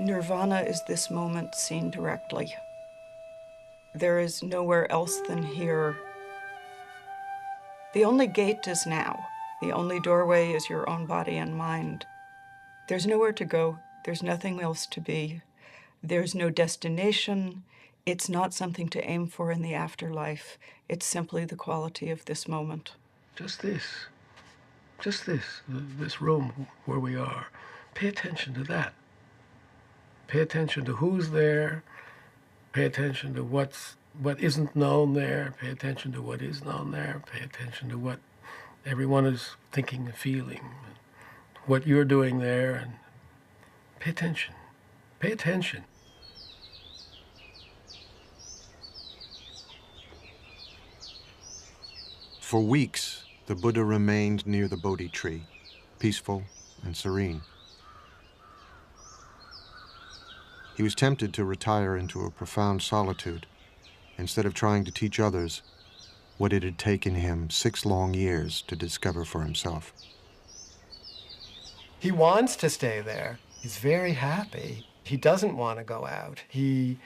Nirvana is this moment seen directly. There is nowhere else than here. The only gate is now. The only doorway is your own body and mind. There's nowhere to go. There's nothing else to be. There's no destination. It's not something to aim for in the afterlife. It's simply the quality of this moment. Just this room where we are. Pay attention to that. Pay attention to who's there. Pay attention to what isn't known there. Pay attention to what is known there. Pay attention to what everyone is thinking and feeling, what you're doing there, and pay attention. Pay attention. For weeks, the Buddha remained near the Bodhi tree, peaceful and serene. He was tempted to retire into a profound solitude, instead of trying to teach others what it had taken him 6 long years to discover for himself. He wants to stay there. He's very happy. He doesn't want to go out. He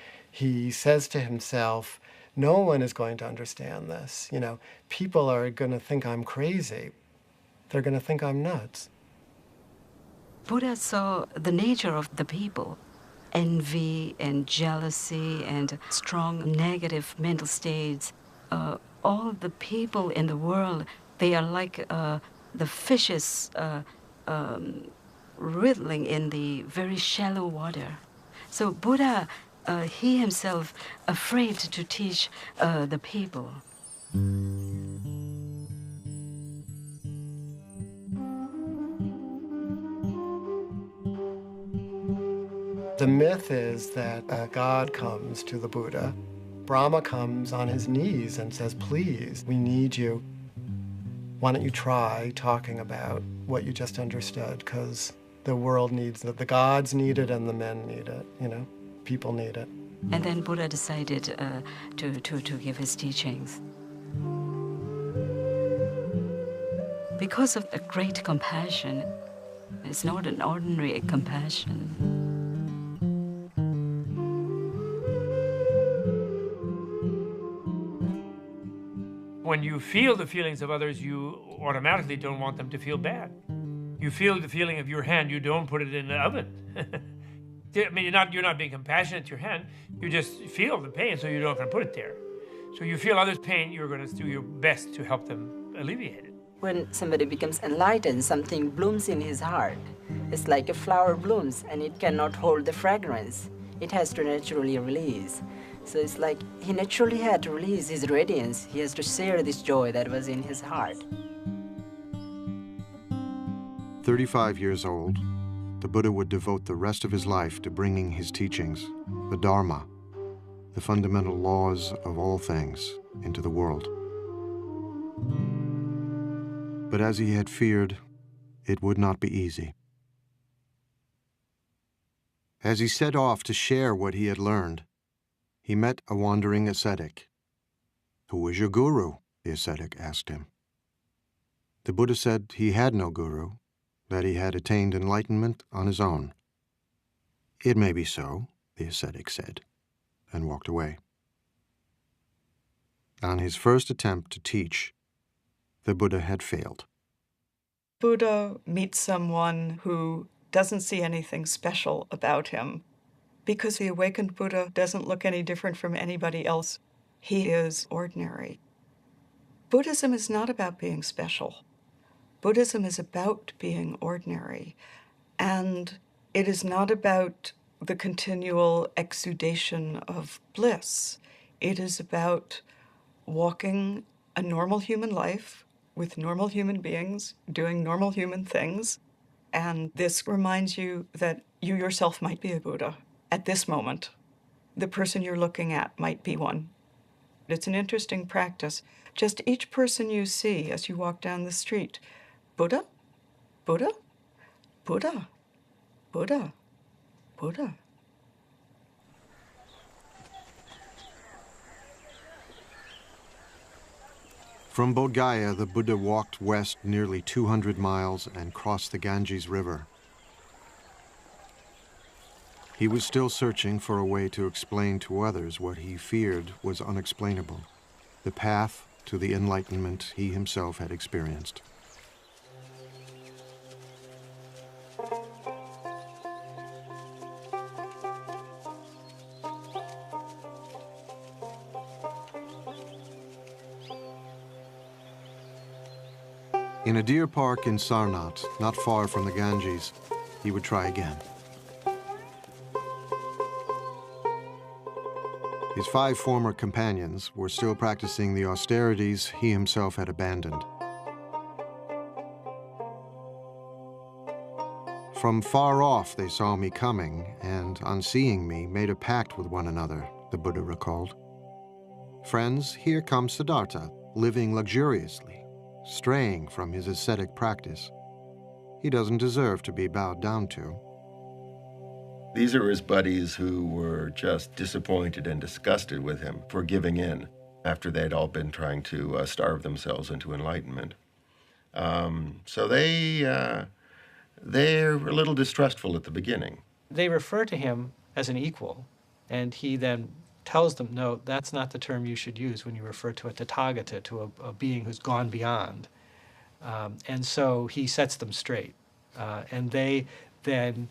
says to himself, no one is going to understand this. You know, people are going to think I'm crazy. They're going to think I'm nuts. Buddha saw the nature of the people. Envy and jealousy and strong negative mental states. All the people in the world, they are like the fishes wriggling in the very shallow water. So Buddha, he himself, afraid to teach the people. The myth is that a god comes to the Buddha. Brahma comes on his knees and says, please, we need you. Why don't you try talking about what you just understood? Because the world needs it. The gods need it and the men need it, you know? People need it. And then Buddha decided to give his teachings. Because of a great compassion. It's not an ordinary compassion. When you feel the feelings of others, you automatically don't want them to feel bad. You feel the feeling of your hand, you don't put it in the oven. I mean, you're not being compassionate to your hand, you just feel the pain, so you're not going to put it there. So you feel others' pain, you're going to do your best to help them alleviate it. When somebody becomes enlightened, something blooms in his heart. It's like a flower blooms, and it cannot hold the fragrance. It has to naturally release. So it's like he naturally had to release his radiance. He has to share this joy that was in his heart. 35 years old, the Buddha would devote the rest of his life to bringing his teachings, the Dharma, the fundamental laws of all things, into the world. But as he had feared, it would not be easy. As he set off to share what he had learned, he met a wandering ascetic. "Who is your guru?" the ascetic asked him. The Buddha said he had no guru, that he had attained enlightenment on his own. "It may be so," the ascetic said, and walked away. On his first attempt to teach, the Buddha had failed. Buddha meets someone who doesn't see anything special about him, because the awakened Buddha doesn't look any different from anybody else. He is ordinary. Buddhism is not about being special. Buddhism is about being ordinary. And it is not about the continual exudation of bliss. It is about walking a normal human life with normal human beings, doing normal human things. And this reminds you that you yourself might be a Buddha. At this moment, the person you're looking at might be one. It's an interesting practice. Just each person you see as you walk down the street, Buddha, Buddha, Buddha, Buddha, Buddha. From Bodh Gaya, the Buddha walked west nearly 200 miles and crossed the Ganges River. He was still searching for a way to explain to others what he feared was unexplainable, the path to the enlightenment he himself had experienced. In a deer park in Sarnath, not far from the Ganges, he would try again. His 5 former companions were still practicing the austerities he himself had abandoned. From far off they saw me coming, and on seeing me, made a pact with one another, the Buddha recalled. Friends, here comes Siddhartha, living luxuriously, straying from his ascetic practice. He doesn't deserve to be bowed down to. These are his buddies who were just disappointed and disgusted with him for giving in after they'd all been trying to starve themselves into enlightenment. So they're a little distrustful at the beginning. They refer to him as an equal, and he then tells them, no, that's not the term you should use when you refer to a Tathagata, to a being who's gone beyond. And so he sets them straight. And they then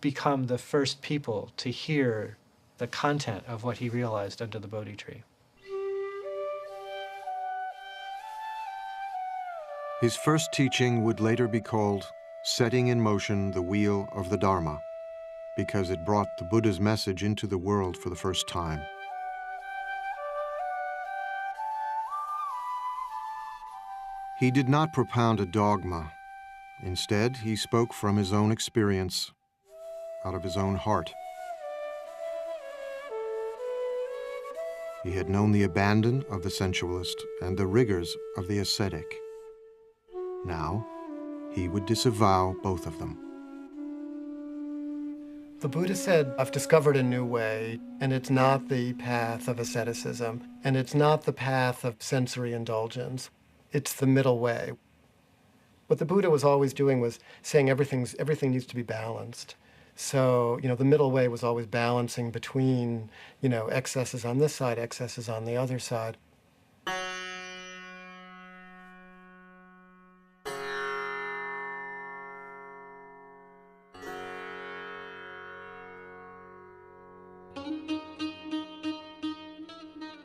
become the first people to hear the content of what he realized under the Bodhi tree. His first teaching would later be called Setting in Motion the Wheel of the Dharma, because it brought the Buddha's message into the world for the first time. He did not propound a dogma. Instead, he spoke from his own experience, out of his own heart. He had known the abandon of the sensualist and the rigors of the ascetic. Now, he would disavow both of them. The Buddha said, I've discovered a new way, and it's not the path of asceticism, and it's not the path of sensory indulgence. It's the middle way. What the Buddha was always doing was saying everything needs to be balanced. So, the middle way was always balancing between, excesses on this side, excesses on the other side.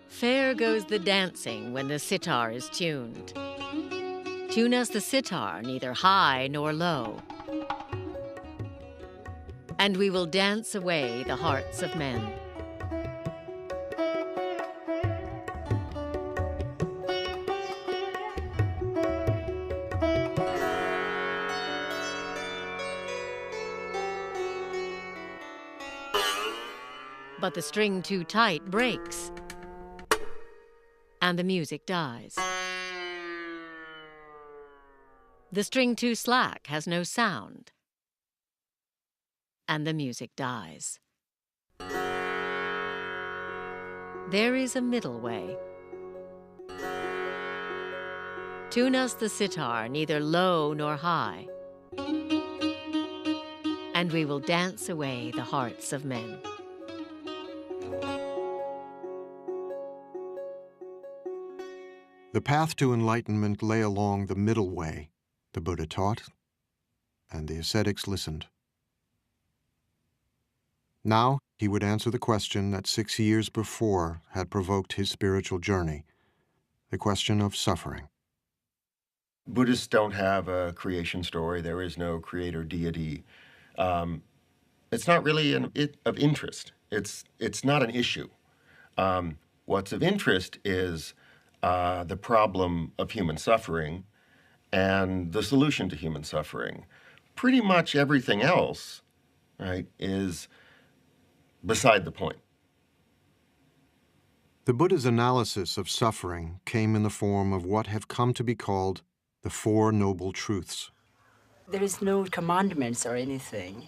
Fair goes the dancing when the sitar is tuned. Tune us the sitar, neither high nor low, and we will dance away the hearts of men. But the string too tight breaks, and the music dies. The string too slack has no sound, and the music dies. There is a middle way. Tune us the sitar, neither low nor high, and we will dance away the hearts of men. The path to enlightenment lay along the middle way, the Buddha taught, and the ascetics listened. Now he would answer the question that 6 years before had provoked his spiritual journey, the question of suffering. Buddhists don't have a creation story. There is no creator deity. It's not really of interest. It's not an issue. What's of interest is the problem of human suffering and the solution to human suffering. Pretty much everything else, right, is beside the point. The Buddha's analysis of suffering came in the form of what have come to be called the Four Noble Truths. There is no commandments or anything.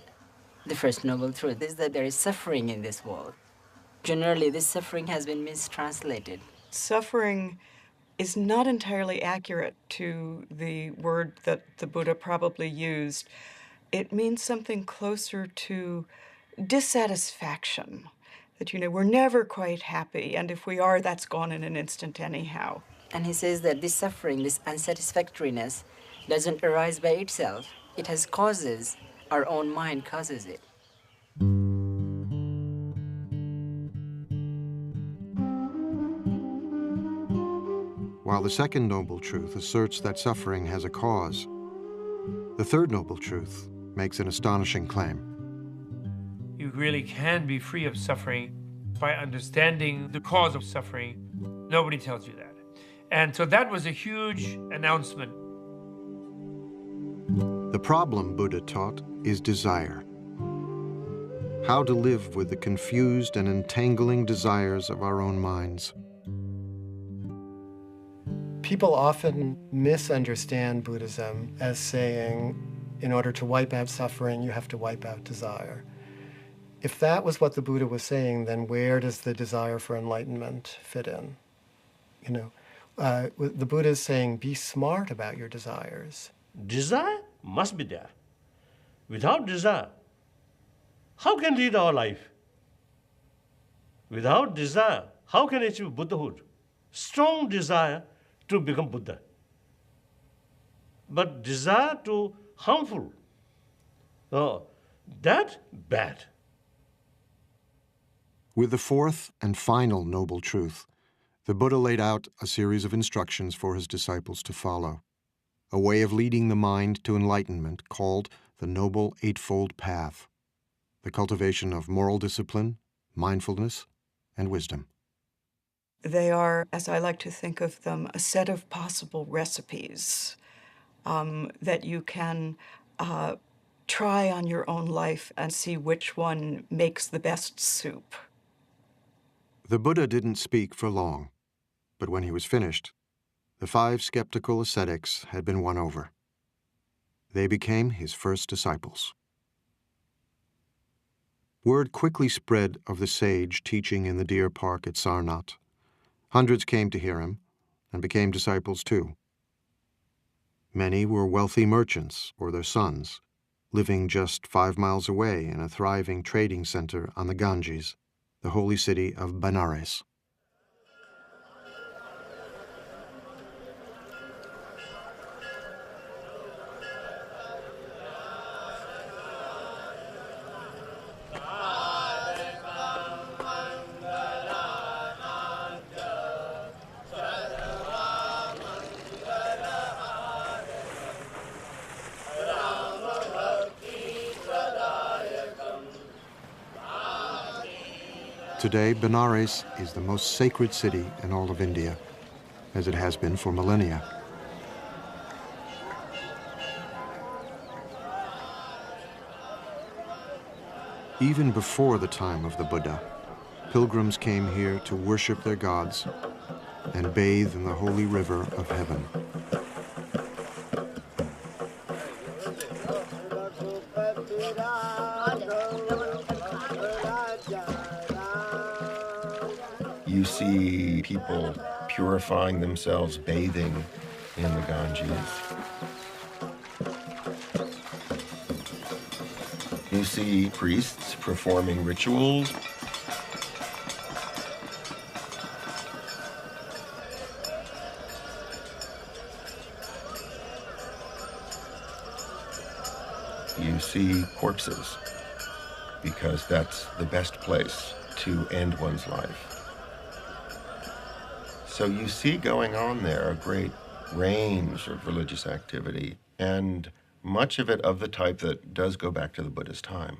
The first noble truth is that there is suffering in this world. Generally, this suffering has been mistranslated. Suffering is not entirely accurate to the word that the Buddha probably used. It means something closer to dissatisfaction, that, we're never quite happy, and if we are, that's gone in an instant anyhow. And he says that this suffering, this unsatisfactoriness, doesn't arise by itself. It has causes. Our own mind causes it. While the second noble truth asserts that suffering has a cause, the third noble truth makes an astonishing claim. You really can be free of suffering by understanding the cause of suffering. Nobody tells you that. And so that was a huge announcement. The problem, Buddha taught, is desire. How to live with the confused and entangling desires of our own minds. People often misunderstand Buddhism as saying, in order to wipe out suffering, you have to wipe out desire. If that was what the Buddha was saying, then where does the desire for enlightenment fit in? The Buddha is saying, be smart about your desires. Desire must be there. Without desire, how can lead our life? Without desire, how can achieve Buddhahood? Strong desire to become Buddha. But desire to harmful, that bad. With the fourth and final noble truth, the Buddha laid out a series of instructions for his disciples to follow, a way of leading the mind to enlightenment called the Noble Eightfold Path, the cultivation of moral discipline, mindfulness, and wisdom. They are, as I like to think of them, a set of possible recipes that you can try on your own life and see which one makes the best soup. The Buddha didn't speak for long, but when he was finished, the 5 skeptical ascetics had been won over. They became his first disciples. Word quickly spread of the sage teaching in the deer park at Sarnath. Hundreds came to hear him and became disciples too. Many were wealthy merchants or their sons, living just 5 miles away in a thriving trading center on the Ganges, the holy city of Benares. Today, Benares is the most sacred city in all of India, as it has been for millennia. Even before the time of the Buddha, pilgrims came here to worship their gods and bathe in the holy river of heaven. You see people purifying themselves, bathing in the Ganges. You see priests performing rituals. You see corpses, because that's the best place to end one's life. So you see going on there a great range of religious activity, and much of it of the type that does go back to the Buddha's time.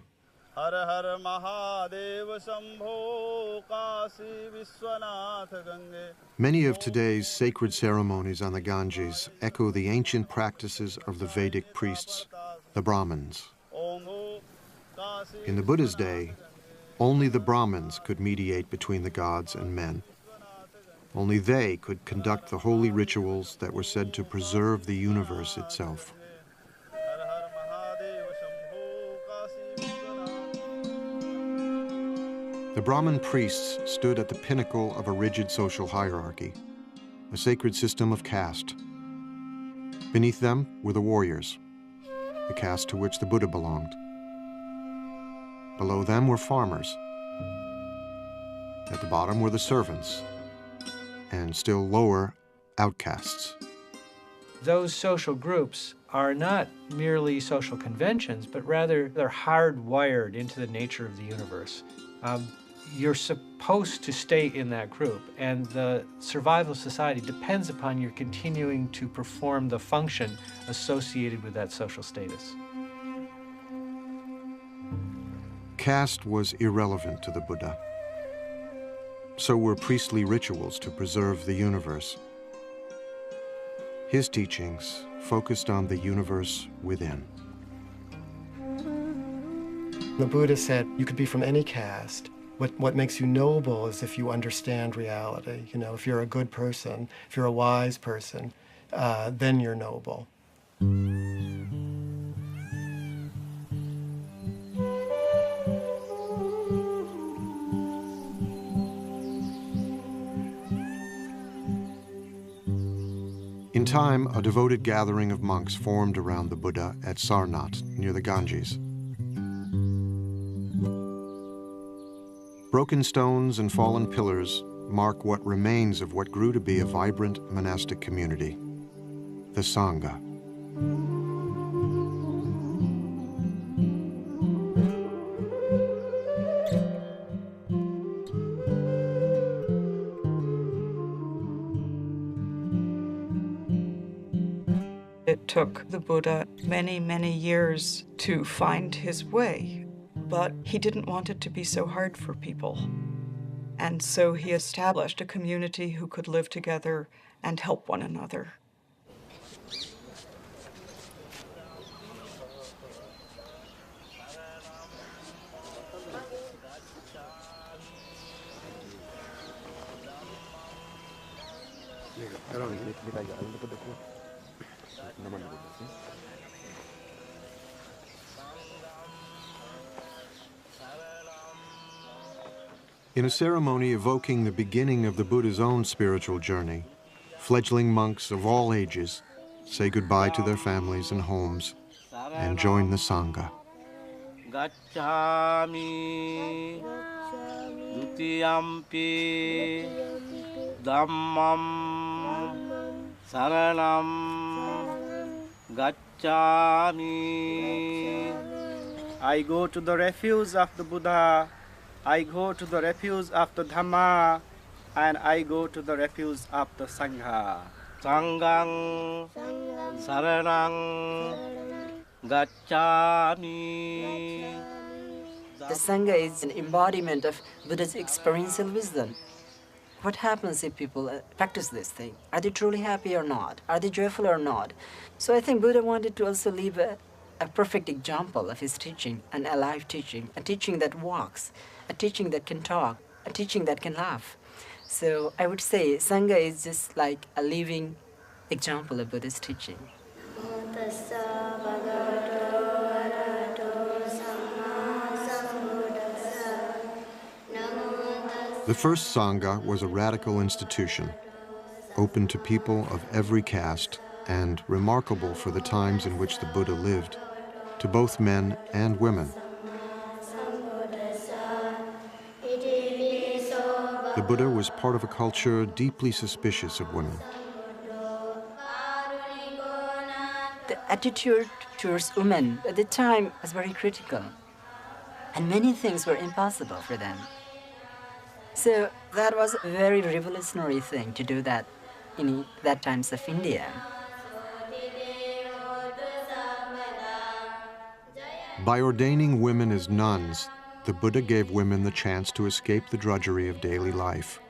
Many of today's sacred ceremonies on the Ganges echo the ancient practices of the Vedic priests, the Brahmins. In the Buddha's day, only the Brahmins could mediate between the gods and men. Only they could conduct the holy rituals that were said to preserve the universe itself. The Brahmin priests stood at the pinnacle of a rigid social hierarchy, a sacred system of caste. Beneath them were the warriors, the caste to which the Buddha belonged. Below them were farmers. At the bottom were the servants, and still lower, outcasts. Those social groups are not merely social conventions, but rather they're hardwired into the nature of the universe. You're supposed to stay in that group, and the survival of society depends upon your continuing to perform the function associated with that social status. Caste was irrelevant to the Buddha. So were priestly rituals to preserve the universe. His teachings focused on the universe within. The Buddha said you could be from any caste. What makes you noble is if you understand reality. You know, if you're a good person, if you're a wise person, then you're noble. In time, a devoted gathering of monks formed around the Buddha at Sarnath, near the Ganges. Broken stones and fallen pillars mark what remains of what grew to be a vibrant monastic community, the Sangha. It took the Buddha many, many years to find his way, but he didn't want it to be so hard for people. And so he established a community who could live together and help one another. In a ceremony evoking the beginning of the Buddha's own spiritual journey, fledgling monks of all ages say goodbye to their families and homes and join the Sangha. Gacchami dutiyampi dhammam saranam gacchami. I go to the refuge of the Buddha, I go to the refuge of the Dhamma, and I go to the refuge of the Sangha. Sanghang saranang gacchami. The Sangha is an embodiment of Buddha's experiential wisdom. What happens if people practice this thing? Are they truly happy or not? Are they joyful or not? So I think Buddha wanted to also leave a perfect example of his teaching, an alive teaching, a teaching that walks, a teaching that can talk, a teaching that can laugh. So I would say Sangha is just like a living example of Buddha's teaching. The first Sangha was a radical institution, open to people of every caste and remarkable for the times in which the Buddha lived, to both men and women. The Buddha was part of a culture deeply suspicious of women. The attitude towards women at the time was very critical, and many things were impossible for them. So that was a very revolutionary thing to do that in that times of India. By ordaining women as nuns, the Buddha gave women the chance to escape the drudgery of daily life.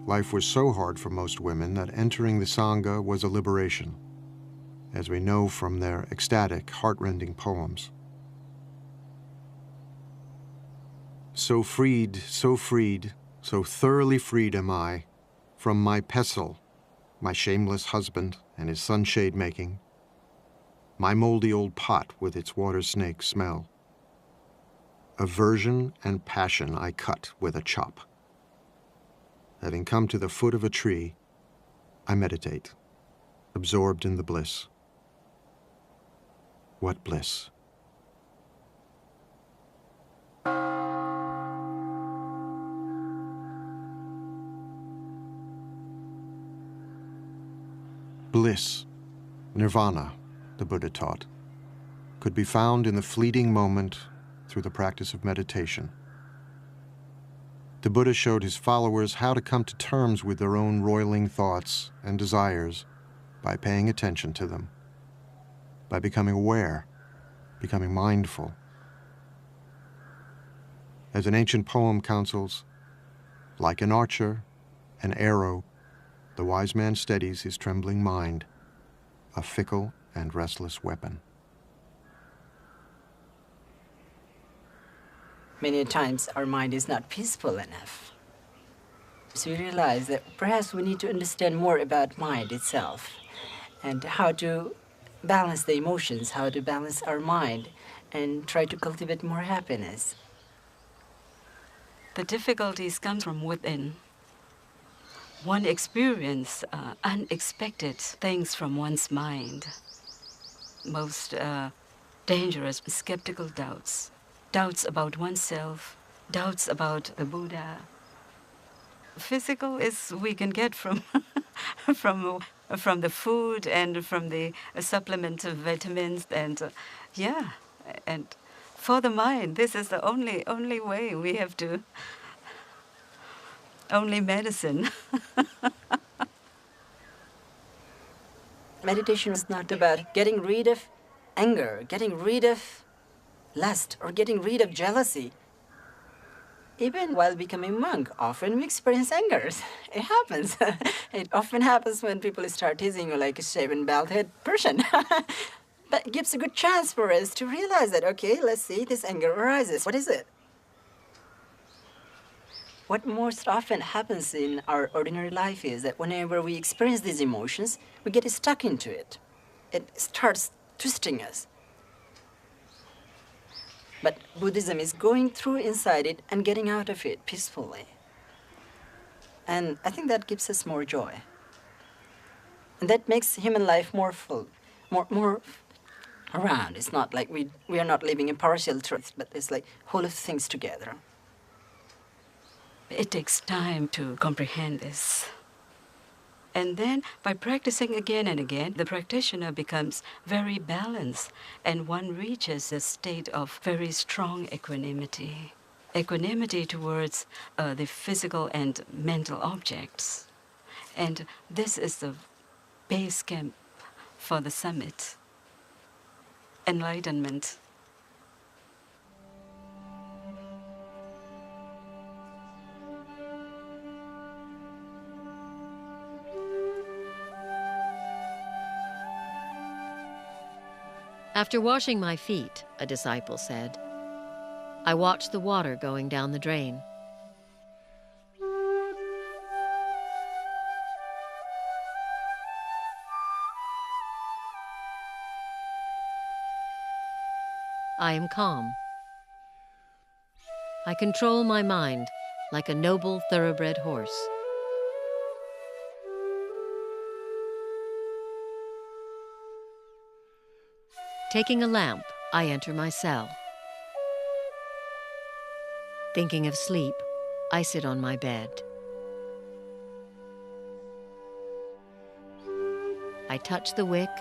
Life was so hard for most women that entering the Sangha was a liberation, as we know from their ecstatic, heart-rending poems. So freed, so thoroughly freed am I from my pestle, my shameless husband and his sunshade making, my moldy old pot with its water snake smell. Aversion and passion I cut with a chop. Having come to the foot of a tree, I meditate, absorbed in the bliss. What bliss? Bliss, nirvana, the Buddha taught, could be found in the fleeting moment through the practice of meditation. The Buddha showed his followers how to come to terms with their own roiling thoughts and desires by paying attention to them, by becoming aware, becoming mindful. As an ancient poem counsels, like an archer, an arrow, the wise man steadies his trembling mind, a fickle and restless weapon. Many times our mind is not peaceful enough. So we realize that perhaps we need to understand more about mind itself and how to balance the emotions, how to balance our mind and try to cultivate more happiness. The difficulties come from within. One experiences unexpected things from one's mind. Most dangerous skeptical doubts. Doubts about oneself, doubts about the Buddha. Physical is we can get from from the food and from the supplement of vitamins and and for the mind this is the only way we have to. Only medicine. Meditation is not about getting rid of anger, getting rid of lust, or getting rid of jealousy. Even while becoming monk, often we experience angers. It happens. It often happens when people start teasing you like a shaven, bald-headed person. But it gives a good chance for us to realize that, okay, let's see, this anger arises. What is it? What most often happens in our ordinary life is that whenever we experience these emotions, we get stuck into it. It starts twisting us. But Buddhism is going through inside it and getting out of it peacefully. And I think that gives us more joy. And that makes human life more full, more around. It's not like we are not living in partial truth, but it's like whole of things together. It takes time to comprehend this. And then, by practicing again and again, the practitioner becomes very balanced, and one reaches a state of very strong equanimity. Equanimity towards the physical and mental objects. And this is the base camp for the summit. Enlightenment. After washing my feet, a disciple said, I watched the water going down the drain. I am calm. I control my mind like a noble thoroughbred horse. Taking a lamp, I enter my cell. Thinking of sleep, I sit on my bed. I touch the wick,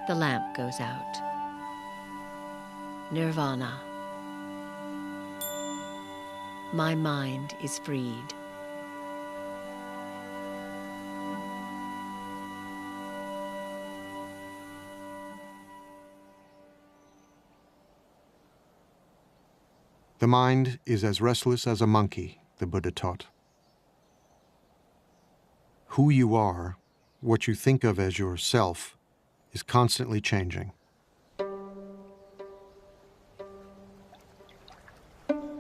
the lamp goes out. Nirvana. My mind is freed. The mind is as restless as a monkey, the Buddha taught. Who you are, what you think of as yourself, is constantly changing.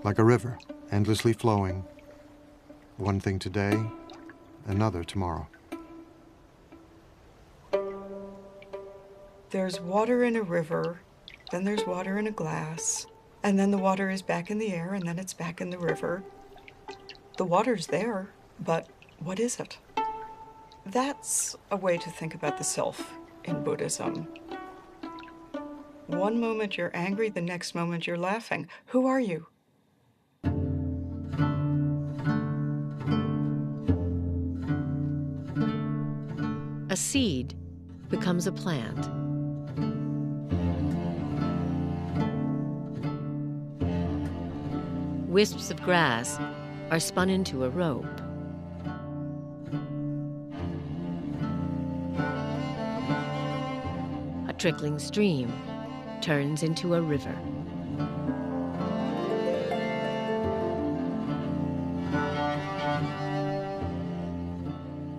Like a river, endlessly flowing, one thing today, another tomorrow. There's water in a river, then there's water in a glass, and then the water is back in the air, and then it's back in the river. The water's there, but what is it? That's a way to think about the self in Buddhism. One moment you're angry, the next moment you're laughing. Who are you? A seed becomes a plant. Wisps of grass are spun into a rope. A trickling stream turns into a river.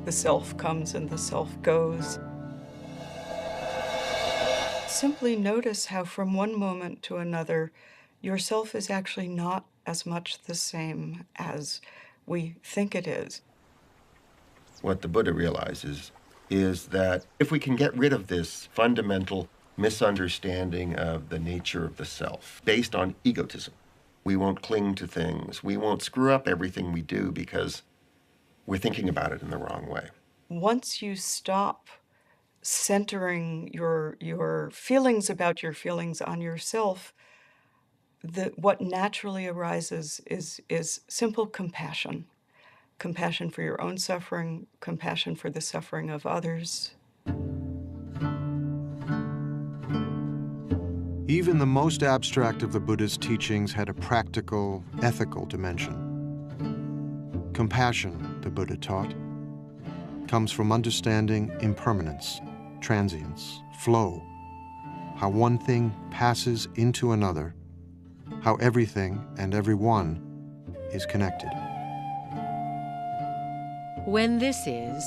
The self comes and the self goes. Simply notice how from one moment to another, yourself is actually not as much the same as we think it is. What the Buddha realizes is that if we can get rid of this fundamental misunderstanding of the nature of the self based on egotism, we won't cling to things, we won't screw up everything we do because we're thinking about it in the wrong way. Once you stop centering your feelings about your feelings on yourself, what naturally arises is simple compassion. Compassion for your own suffering, compassion for the suffering of others. Even the most abstract of the Buddha's teachings had a practical, ethical dimension. Compassion, the Buddha taught, comes from understanding impermanence, transience, flow, how one thing passes into another, how everything and everyone is connected. When this is,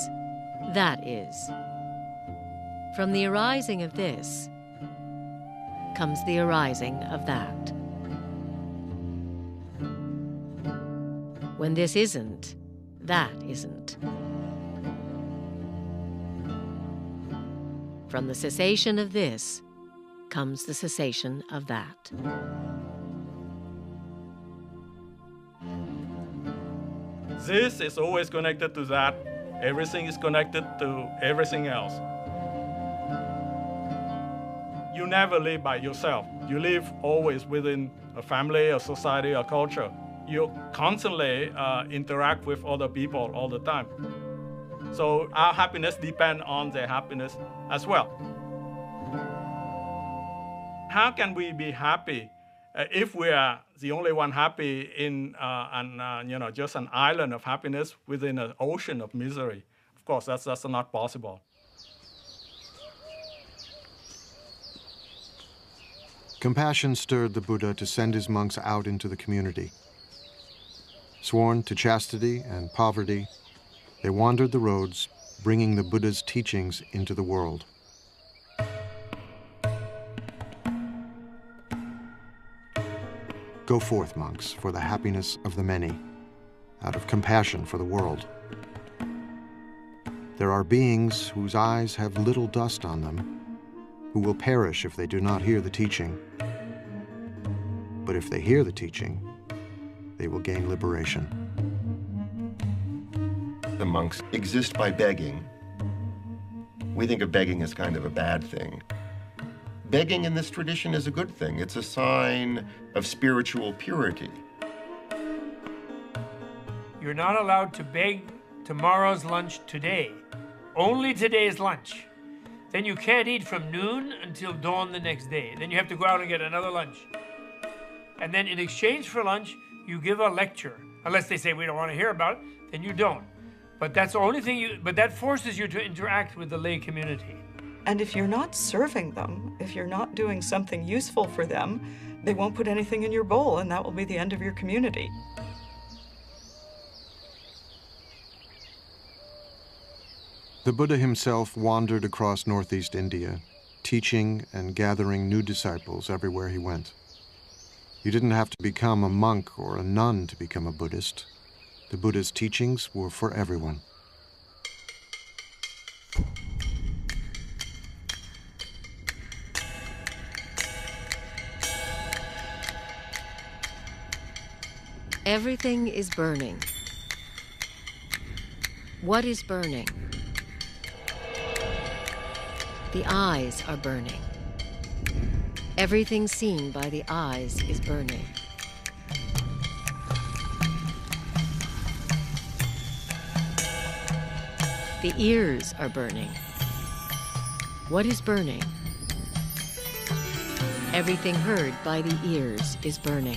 that is. From the arising of this comes the arising of that. When this isn't, that isn't. From the cessation of this comes the cessation of that. This is always connected to that. Everything is connected to everything else. You never live by yourself. You live always within a family, a society, a culture. You constantly interact with other people all the time. So our happiness depends on their happiness as well. How can we be happy if we are the only one happy in just an island of happiness within an ocean of misery? Of course, that's not possible. Compassion stirred the Buddha to send his monks out into the community. Sworn to chastity and poverty, they wandered the roads, bringing the Buddha's teachings into the world. Go forth, monks, for the happiness of the many, out of compassion for the world. There are beings whose eyes have little dust on them, who will perish if they do not hear the teaching. But if they hear the teaching, they will gain liberation. The monks exist by begging. We think of begging as kind of a bad thing. Begging in this tradition is a good thing. It's a sign of spiritual purity. You're not allowed to beg tomorrow's lunch today. Only today's lunch. Then you can't eat from noon until dawn the next day. Then you have to go out and get another lunch. And then in exchange for lunch, you give a lecture. Unless they say we don't want to hear about it, then you don't. But that's the only thing but that forces you to interact with the lay community. And if you're not serving them, if you're not doing something useful for them, they won't put anything in your bowl, and that will be the end of your community. The Buddha himself wandered across northeast India, teaching and gathering new disciples everywhere he went. You didn't have to become a monk or a nun to become a Buddhist. The Buddha's teachings were for everyone. Everything is burning. What is burning? The eyes are burning. Everything seen by the eyes is burning. The ears are burning. What is burning? Everything heard by the ears is burning.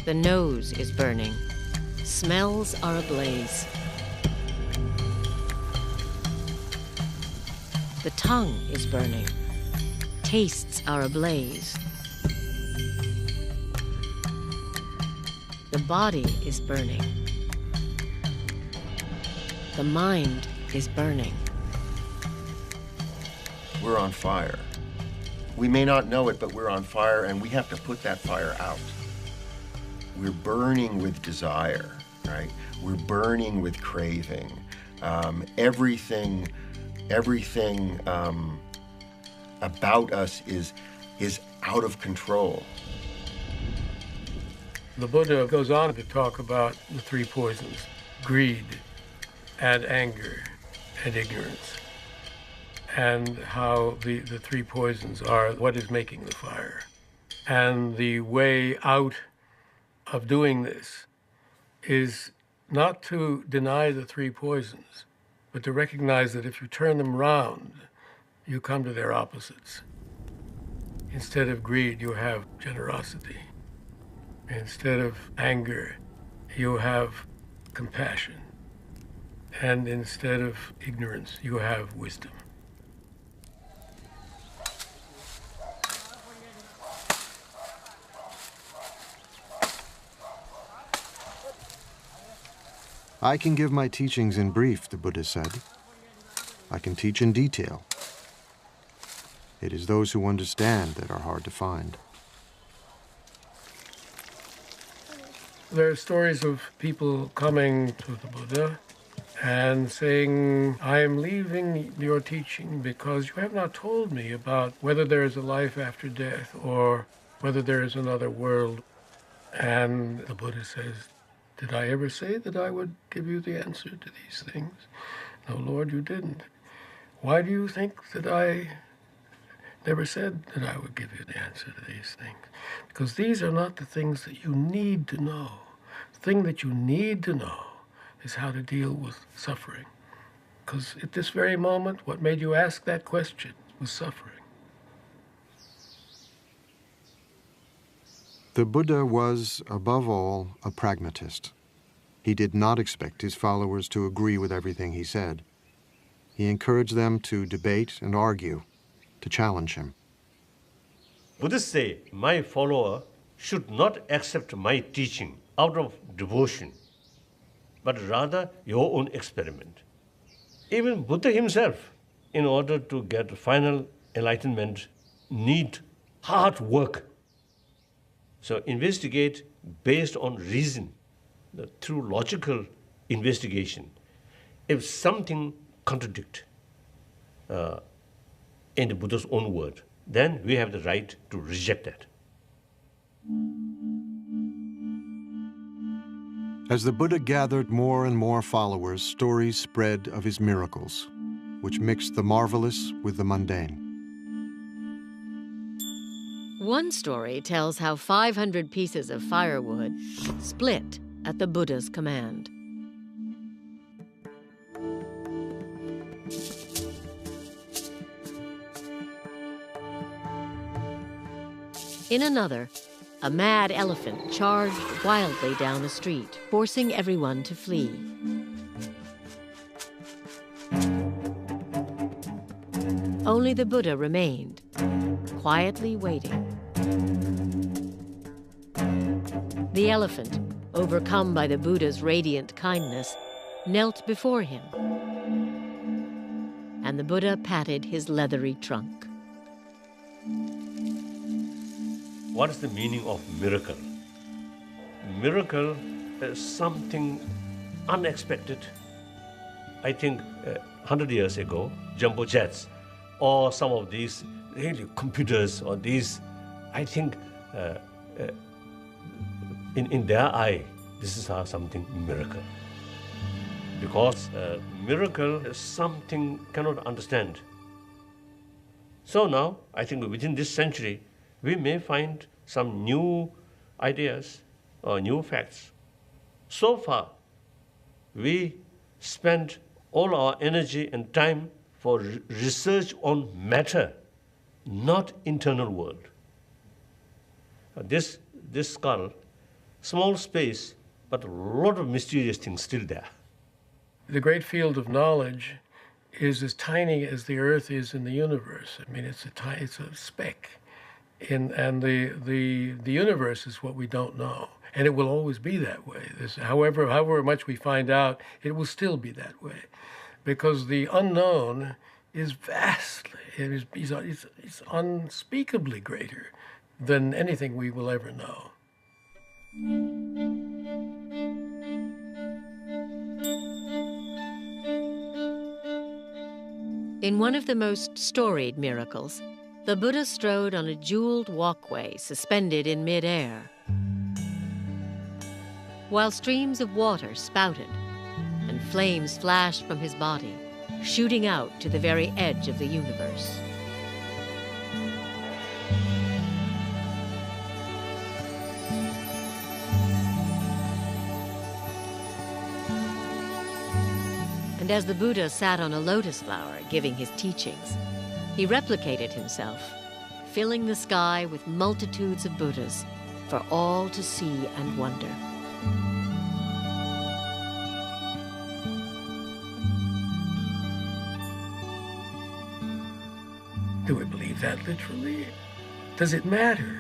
The nose is burning. Smells are ablaze. The tongue is burning. Tastes are ablaze. The body is burning. The mind is burning. We're on fire. We may not know it, but we're on fire, and we have to put that fire out. We're burning with desire, right? We're burning with craving. Everything about us is out of control. The Buddha goes on to talk about the three poisons: greed and anger and ignorance, and how the three poisons are what is making the fire. And the way out of doing this is not to deny the three poisons, but to recognize that if you turn them round, you come to their opposites. Instead of greed, you have generosity. Instead of anger, you have compassion. And instead of ignorance, you have wisdom. I can give my teachings in brief, the Buddha said. I can teach in detail. It is those who understand that are hard to find. There are stories of people coming to the Buddha and saying, I am leaving your teaching because you have not told me about whether there is a life after death or whether there is another world. And the Buddha says, did I ever say that I would give you the answer to these things? No, Lord, you didn't. Why do you think that I never said that I would give you the answer to these things? Because these are not the things that you need to know. The thing that you need to know is how to deal with suffering. Because at this very moment, what made you ask that question was suffering. The Buddha was, above all, a pragmatist. He did not expect his followers to agree with everything he said. He encouraged them to debate and argue, to challenge him. Buddhists say, my follower should not accept my teaching out of devotion, but rather your own experiment. Even Buddha himself, in order to get final enlightenment, need hard work. So investigate based on reason, through logical investigation. If something contradicts in the Buddha's own word, then we have the right to reject that. As the Buddha gathered more and more followers, stories spread of his miracles, which mixed the marvelous with the mundane. One story tells how 500 pieces of firewood split at the Buddha's command. In another, a mad elephant charged wildly down a street, forcing everyone to flee. Only the Buddha remained, quietly waiting. The elephant, overcome by the Buddha's radiant kindness, knelt before him, and the Buddha patted his leathery trunk. What is the meaning of miracle? Miracle is something unexpected, I think 100 years ago, jumbo jets or some of these really computers or these, I think in their eye, this is something miracle. Because miracle is something cannot understand. So now, I think within this century, we may find some new ideas or new facts. So far, we spend all our energy and time for research on matter, not internal world. This skull, small space, but a lot of mysterious things still there. The great field of knowledge is as tiny as the Earth is in the universe. I mean, it's a speck. And the universe is what we don't know. And it will always be that way. However much we find out, it will still be that way. Because the unknown is vastly, it's unspeakably greater than anything we will ever know. In one of the most storied miracles, the Buddha strode on a jeweled walkway suspended in midair, while streams of water spouted and flames flashed from his body, shooting out to the very edge of the universe. And as the Buddha sat on a lotus flower giving his teachings, he replicated himself, filling the sky with multitudes of Buddhas for all to see and wonder. Do we believe that literally? Does it matter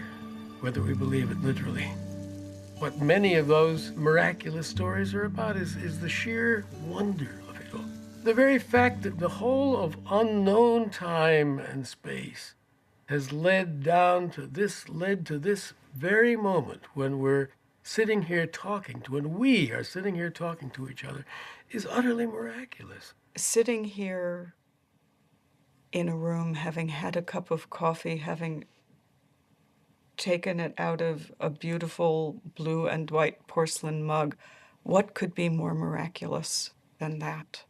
whether we believe it literally? What many of those miraculous stories are about is the sheer wonder of it all. The very fact that the whole of unknown time and space has led to this very moment when we're sitting here talking when we are sitting here talking to each other is utterly miraculous. Sitting here in a room, having had a cup of coffee, having taken it out of a beautiful blue and white porcelain mug, what could be more miraculous than that?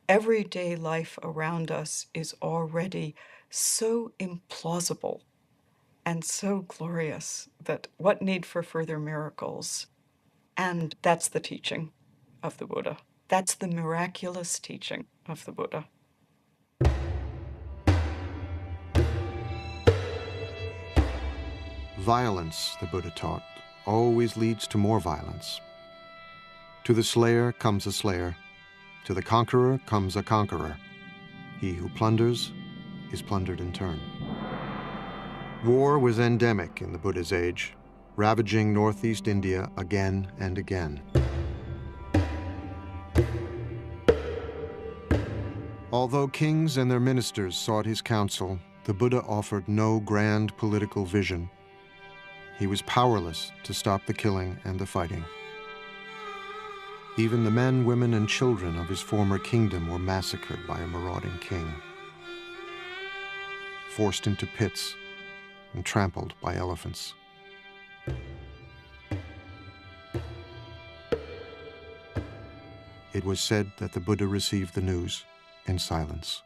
Everyday life around us is already so implausible and so glorious that what need for further miracles? And that's the teaching of the Buddha. That's the miraculous teaching of the Buddha. Violence, the Buddha taught, always leads to more violence. To the slayer comes a slayer. To the conqueror comes a conqueror. He who plunders is plundered in turn. War was endemic in the Buddha's age, ravaging northeast India again and again. Although kings and their ministers sought his counsel, the Buddha offered no grand political vision. He was powerless to stop the killing and the fighting. Even the men, women, and children of his former kingdom were massacred by a marauding king, forced into pits and trampled by elephants. It was said that the Buddha received the news in silence.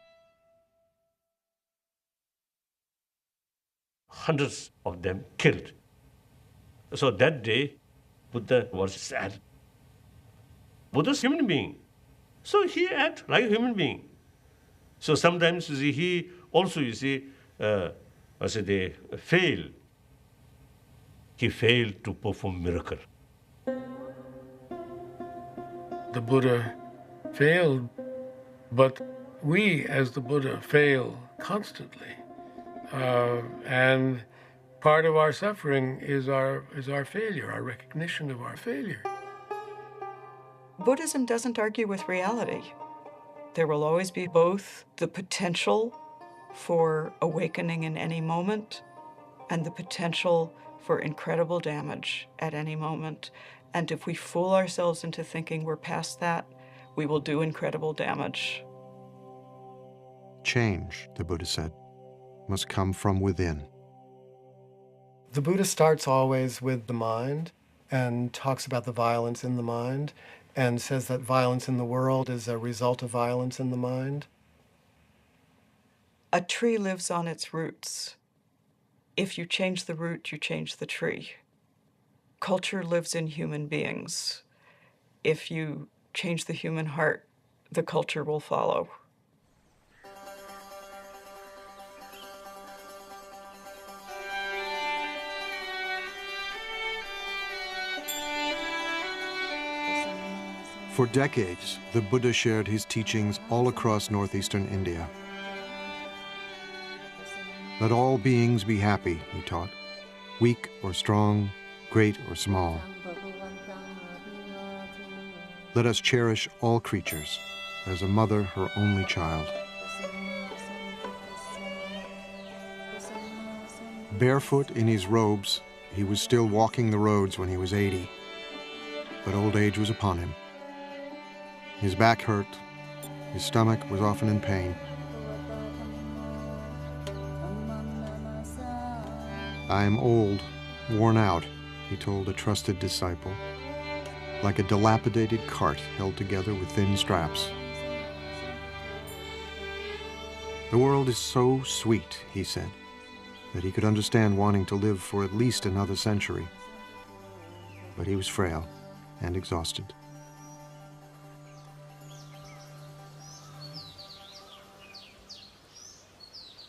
Hundreds of them killed. So that day, Buddha was sad. Buddha's a human being. So he acted like a human being. So sometimes he also, they fail. He failed to perform miracle. The Buddha failed, but we as the Buddha fail constantly. And part of our suffering is our failure, our recognition of our failure. Buddhism doesn't argue with reality. There will always be both the potential for awakening in any moment and the potential for incredible damage at any moment. And if we fool ourselves into thinking we're past that, we will do incredible damage. Change, the Buddha said, must come from within. The Buddha starts always with the mind and talks about the violence in the mind and says that violence in the world is a result of violence in the mind. A tree lives on its roots. If you change the root, you change the tree. Culture lives in human beings. If you change the human heart, the culture will follow. For decades, the Buddha shared his teachings all across northeastern India. Let all beings be happy, he taught, weak or strong, great or small. Let us cherish all creatures as a mother her only child. Barefoot in his robes, he was still walking the roads when he was 80, but old age was upon him. His back hurt, his stomach was often in pain. I am old, worn out, he told a trusted disciple, like a dilapidated cart held together with thin straps. The world is so sweet, he said, that he could understand wanting to live for at least another century. But he was frail and exhausted.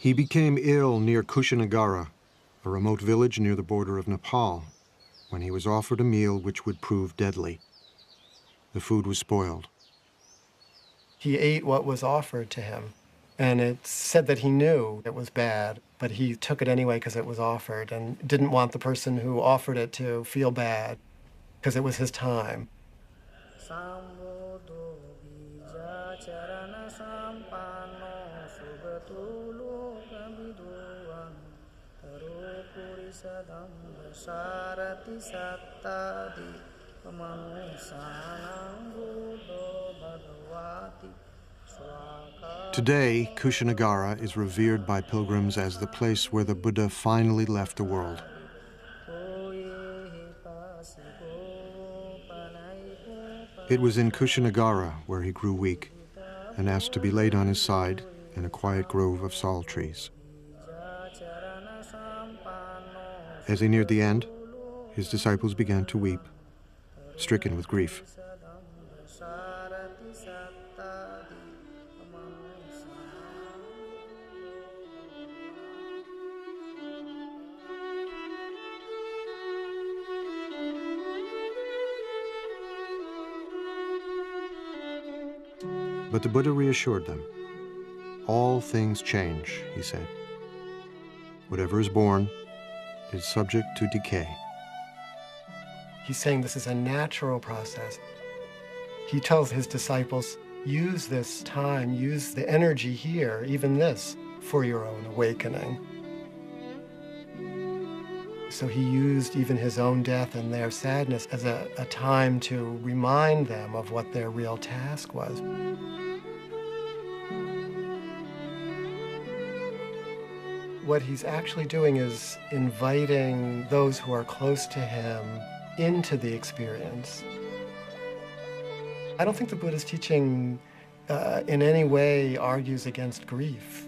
He became ill near Kushinagara, a remote village near the border of Nepal, when he was offered a meal which would prove deadly. The food was spoiled. He ate what was offered to him, and it's said that he knew it was bad, but he took it anyway because it was offered and didn't want the person who offered it to feel bad because it was his time. Today, Kushinagara is revered by pilgrims as the place where the Buddha finally left the world. It was in Kushinagara where he grew weak and asked to be laid on his side in a quiet grove of sal trees. As he neared the end, his disciples began to weep, stricken with grief. But the Buddha reassured them. All things change, he said. Whatever is born is subject to decay. He's saying this is a natural process. He tells his disciples, use this time, use the energy here, even this, for your own awakening. So he used even his own death and their sadness as a time to remind them of what their real task was. What he's actually doing is inviting those who are close to him into the experience. I don't think the Buddha's teaching in any way argues against grief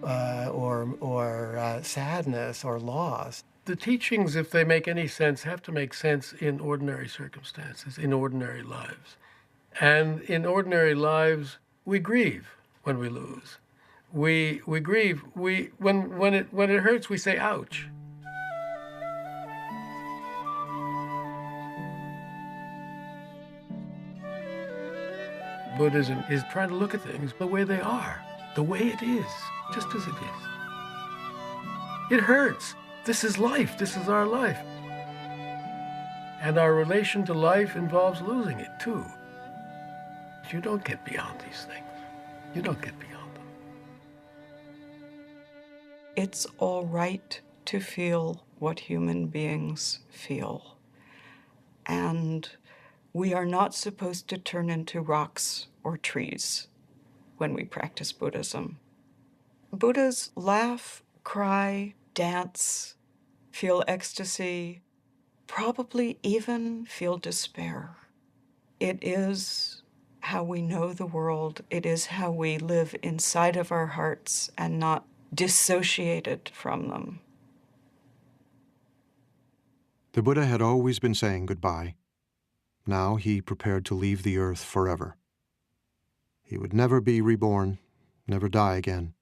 or sadness or loss. The teachings, if they make any sense, have to make sense in ordinary circumstances, in ordinary lives. And in ordinary lives, we grieve when we lose. We grieve. When it hurts, we say, ouch. Buddhism is trying to look at things the way they are, the way it is, just as it is. It hurts. This is life. This is our life. And our relation to life involves losing it, too. You don't get beyond these things. You don't get beyond them. It's all right to feel what human beings feel. And we are not supposed to turn into rocks or trees when we practice Buddhism. Buddhas laugh, cry, dance, feel ecstasy, probably even feel despair. It is how we know the world. It is how we live inside of our hearts and not dissociated from them. The Buddha had always been saying goodbye. Now he prepared to leave the earth forever. He would never be reborn, never die again.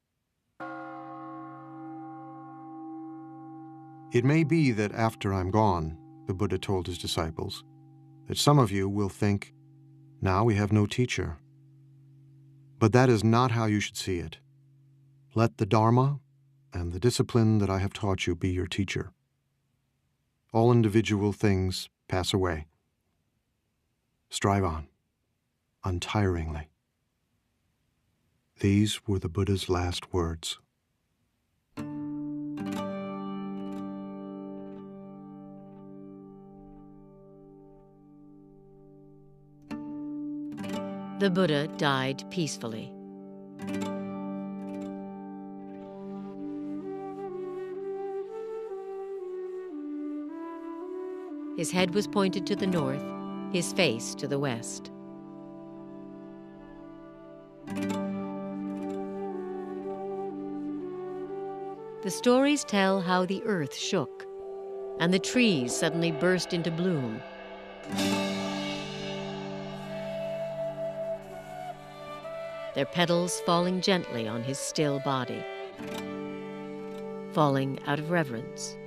It may be that after I'm gone, the Buddha told his disciples, that some of you will think, now we have no teacher. But that is not how you should see it. Let the Dharma and the discipline that I have taught you be your teacher. All individual things pass away. Strive on, untiringly. These were the Buddha's last words. The Buddha died peacefully. His head was pointed to the north, his face to the west. The stories tell how the earth shook, and the trees suddenly burst into bloom. Their petals falling gently on his still body, falling out of reverence.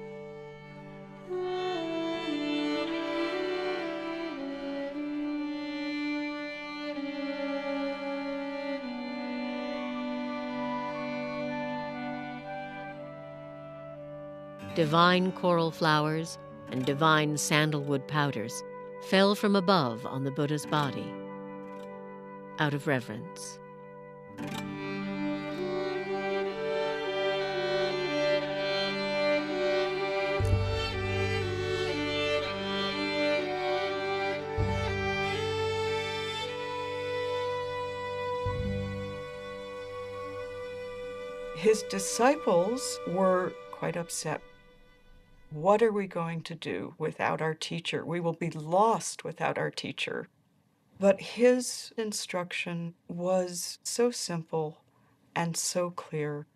Divine coral flowers and divine sandalwood powders fell from above on the Buddha's body, out of reverence. His disciples were quite upset. What are we going to do without our teacher? We will be lost without our teacher. But his instruction was so simple and so clear.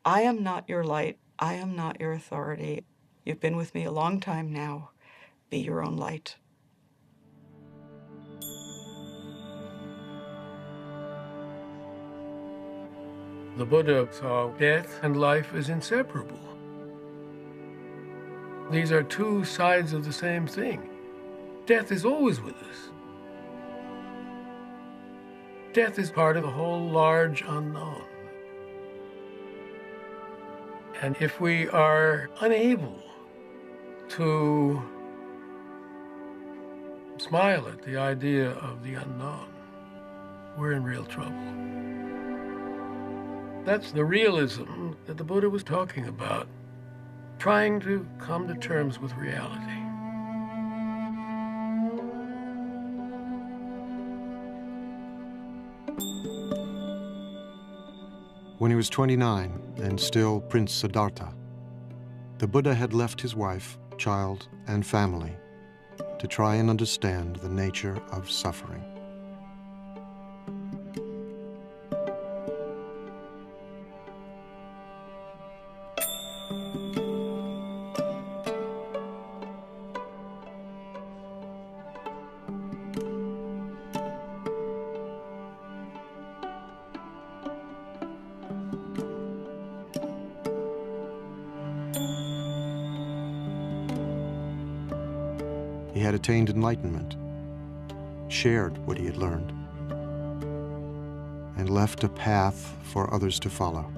I am not your light. I am not your authority. You've been with me a long time now. Be your own light. The Buddha saw death and life as inseparable. These are two sides of the same thing. Death is always with us. Death is part of the whole large unknown. And if we are unable to smile at the idea of the unknown, we're in real trouble. That's the realism that the Buddha was talking about. Trying to come to terms with reality. When he was 29 and still Prince Siddhartha, the Buddha had left his wife, child, and family to try and understand the nature of suffering. He had attained enlightenment, shared what he had learned, and left a path for others to follow.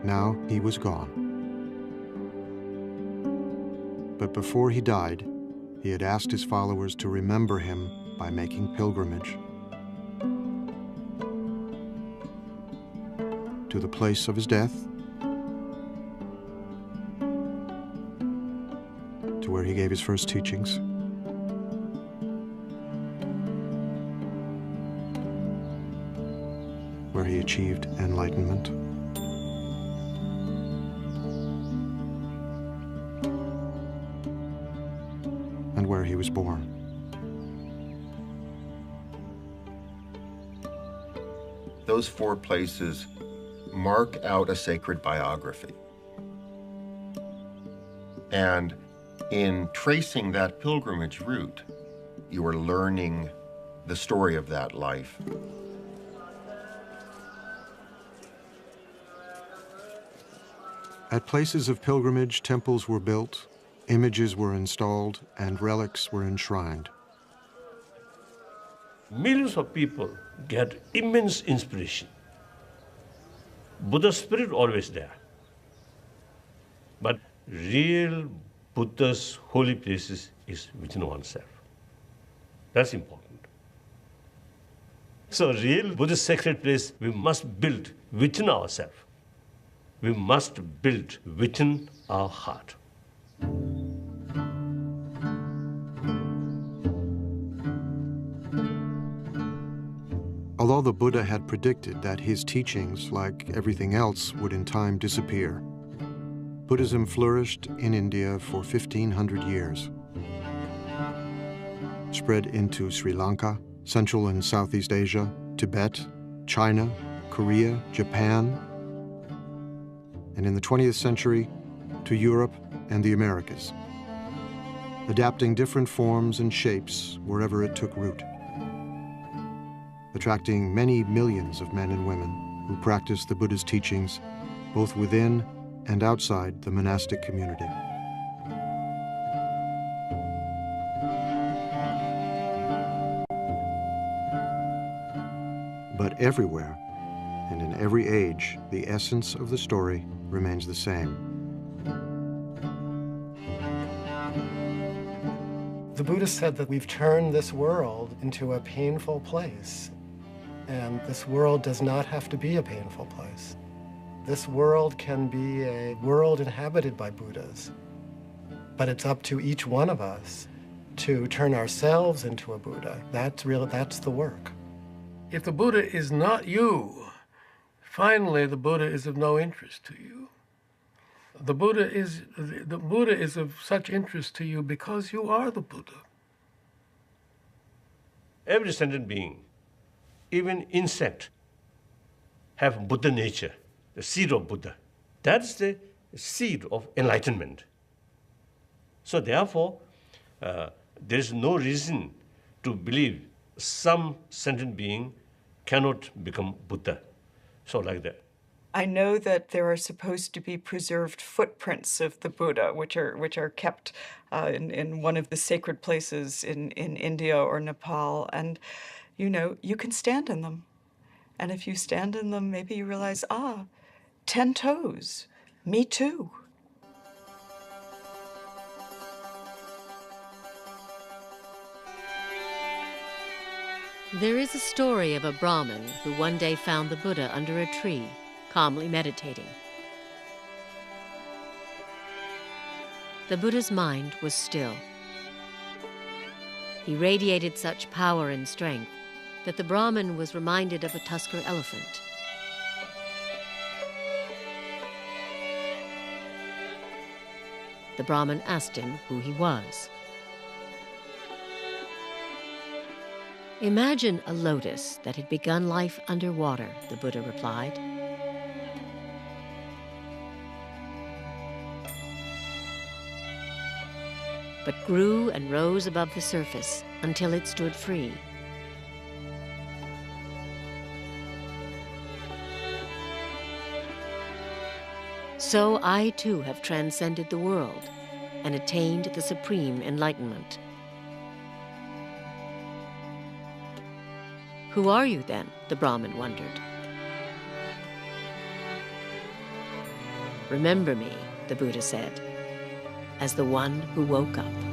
Now he was gone. But before he died, he had asked his followers to remember him by making pilgrimage to the place of his death, to where he gave his first teachings, where he achieved enlightenment, and where he was born. Those 4 places mark out a sacred biography. And in tracing that pilgrimage route, you are learning the story of that life. At places of pilgrimage, temples were built, images were installed, and relics were enshrined. Millions of people get immense inspiration. Buddha's spirit always there. But real Buddha's holy places is within oneself. That's important. So real Buddhist sacred place we must build within ourselves. We must build within our heart. Although the Buddha had predicted that his teachings, like everything else, would in time disappear, Buddhism flourished in India for 1,500 years. Spread into Sri Lanka, Central and Southeast Asia, Tibet, China, Korea, Japan, and in the 20th century, to Europe and the Americas, adapting different forms and shapes wherever it took root, attracting many millions of men and women who practice the Buddha's teachings both within and outside the monastic community. But everywhere, and in every age, the essence of the story remains the same. The Buddha said that we've turned this world into a painful place. And this world does not have to be a painful place. This world can be a world inhabited by Buddhas. But it's up to each one of us to turn ourselves into a Buddha. That's the work. If the Buddha is not you, finally the Buddha is of no interest to you. The Buddha is of such interest to you because you are the Buddha. Every sentient being, even insect, have Buddha nature, the seed of Buddha. That's the seed of enlightenment. So therefore, there is no reason to believe some sentient being cannot become Buddha. So like that. I know that there are supposed to be preserved footprints of the Buddha, which are kept in one of the sacred places in India or Nepal. And, you know, you can stand in them. And if you stand in them, maybe you realize, 10 toes, me too. There is a story of a Brahmin who one day found the Buddha under a tree, calmly meditating. The Buddha's mind was still. He radiated such power and strength that the Brahmin was reminded of a tusker elephant. The Brahmin asked him who he was. Imagine a lotus that had begun life underwater, the Buddha replied. But grew and rose above the surface until it stood free. So I too have transcended the world and attained the supreme enlightenment. Who are you then? The Brahmin wondered. Remember me, the Buddha said, as the one who woke up.